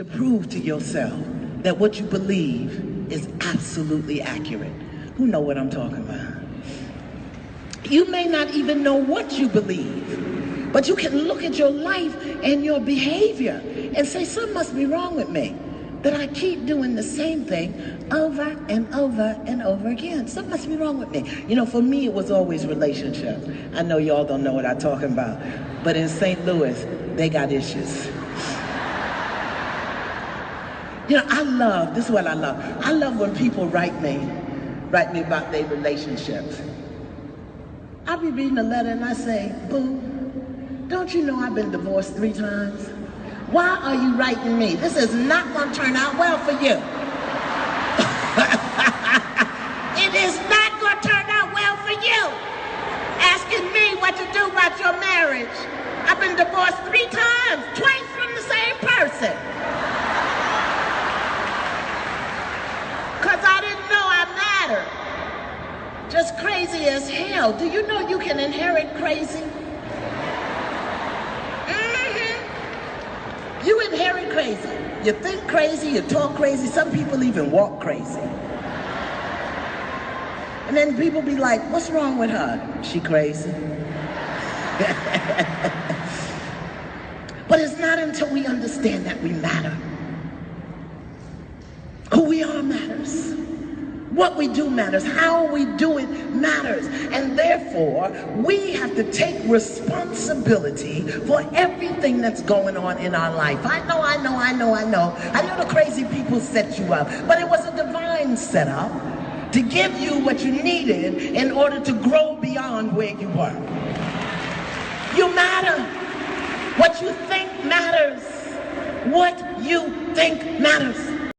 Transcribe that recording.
To prove to yourself that what you believe is absolutely accurate. Who know what I'm talking about? You may not even know what you believe, but you can look at your life and your behavior and say, something must be wrong with me, that I keep doing the same thing over and over and over again. Something must be wrong with me. You know, for me, it was always relationships. I know y'all don't know what I'm talking about, but in St. Louis, they got issues. You know, this is what I love. I love when people write me about their relationships. I'll be reading a letter and I say, boo, don't you know I've been divorced 3 times? Why are you writing me? This is not going to turn out well for you. It is not going to turn out well for you. Asking me what to do about your marriage. I've been divorced 3 times, twice from the same person. Because I didn't know I mattered. Just crazy as hell. Do you know you can inherit crazy? You inherit crazy. You think crazy, you talk crazy. Some people even walk crazy. And then people be like, what's wrong with her? She crazy. But it's not until we understand that we matter. Who we are matters. What we do matters. How we do it matters. And therefore, we have to take responsibility for everything that's going on in our life. I know. I know the crazy people set you up, but it was a divine setup to give you what you needed in order to grow beyond where you were. You matter. What you think matters. What you think matters.